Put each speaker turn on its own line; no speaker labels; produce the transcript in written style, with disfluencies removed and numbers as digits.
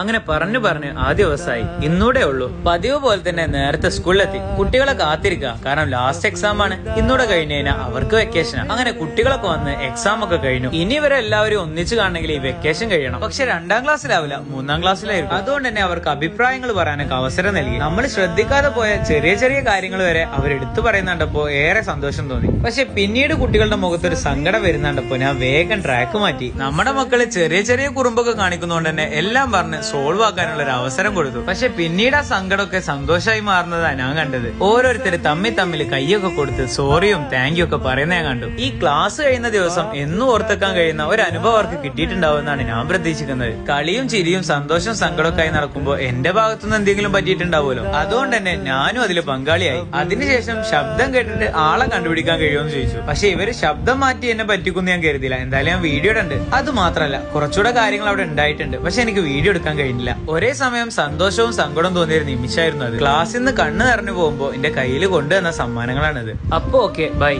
അങ്ങനെ പറഞ്ഞു ആ ദിവസമായി ഇന്നൂടെ ഉള്ളൂ. പതിവ് പോലെ തന്നെ നേരത്തെ സ്കൂളിലെത്തി കുട്ടികളെ കാത്തിരിക്കുക. കാരണം ലാസ്റ്റ് എക്സാം ആണ്. ഇന്നൂടെ കഴിഞ്ഞു കഴിഞ്ഞാൽ അവർക്ക് വെക്കേഷനാണ്. അങ്ങനെ കുട്ടികളൊക്കെ വന്ന് എക്സാം ഒക്കെ കഴിഞ്ഞു. ഇനി ഇവരെ എല്ലാവരും ഒന്നിച്ചു കാണണമെങ്കിൽ ഈ വെക്കേഷൻ കഴിയണം. പക്ഷെ 2ാം ക്ലാസ്സിലാവില്ല, 3ാം ക്ലാസ്സിലായിരിക്കും. അതുകൊണ്ട് തന്നെ അവർക്ക് അഭിപ്രായങ്ങൾ പറയാനൊക്കെ അവസരം നൽകി. നമ്മൾ ശ്രദ്ധിക്കാതെ പോയ ചെറിയ ചെറിയ കാര്യങ്ങൾ വരെ അവരെടുത്തു പറയുന്നുണ്ടപ്പോ ഏറെ സന്തോഷം തോന്നി. പക്ഷെ പിന്നീട് കുട്ടികളുടെ മുഖത്തൊരു സങ്കടം വരുന്നുണ്ടപ്പോ ഞാൻ വേഗം ട്രാക്ക് മാറ്റി. നമ്മുടെ മക്കള് ചെറിയ ചെറിയ കുറുമ്പൊക്കെ കാണിക്കുന്നതുകൊണ്ട് തന്നെ എല്ലാം പറഞ്ഞ് സോൾവ് ആക്കാനുള്ള ഒരു അവസരം കൊടുത്തു. പക്ഷെ പിന്നീട് ആ സങ്കടമൊക്കെ സന്തോഷമായി മാറുന്നതാണ് ഞാൻ കണ്ടത്. ഓരോരുത്തര് തമ്മിൽ കയ്യൊക്കെ കൊടുത്ത് സോറിയും താങ്ക് യു ഒക്കെ പറയുന്ന ഞാൻ കണ്ടു. ഈ ക്ലാസ് കഴിയുന്ന ദിവസം എന്നും ഓർത്തെക്കാൻ കഴിയുന്ന ഒരു അനുഭവം അവർക്ക് കിട്ടിയിട്ടുണ്ടാവുമെന്നാണ് ഞാൻ പ്രതീക്ഷിക്കുന്നത്. കളിയും ചിരിയും സന്തോഷവും സങ്കടമൊക്കെ ആയി നടക്കുമ്പോൾ എന്റെ ഭാഗത്തുനിന്ന് എന്തെങ്കിലും പറ്റിയിട്ടുണ്ടാവുമല്ലോ. അതുകൊണ്ട് തന്നെ ഞാനും അതിൽ പങ്കാളിയായി. അതിനുശേഷം ശബ്ദം കേട്ടിട്ട് ആളെ കണ്ടുപിടിക്കാൻ കഴിയുമെന്ന് ചോദിച്ചു. പക്ഷെ ഇവര് ശബ്ദം മാറ്റി എന്നെ പറ്റിക്കുന്നു ഞാൻ കരുതില്ല. എന്തായാലും ഞാൻ വീഡിയോ ഉണ്ട്. അത് മാത്രമല്ല കുറച്ചുകൂടെ കാര്യങ്ങൾ അവിടെ ഉണ്ടായിട്ടുണ്ട്. പക്ഷെ എനിക്ക് വീഡിയോ എടുക്കാൻ കഴിഞ്ഞില്ല. ഒരേ സമയം സന്തോഷവും സങ്കടവും തോന്നിയ ഒരു നിമിഷമായിരുന്നു അത്. ക്ലാസ്സിൽ നിന്ന് കണ്ണ് നിറഞ്ഞു പോകുമ്പോ എന്റെ കയ്യിൽ കൊണ്ടുവന്ന സമ്മാനങ്ങളാണിത്. അപ്പൊ ഓക്കെ ബൈ.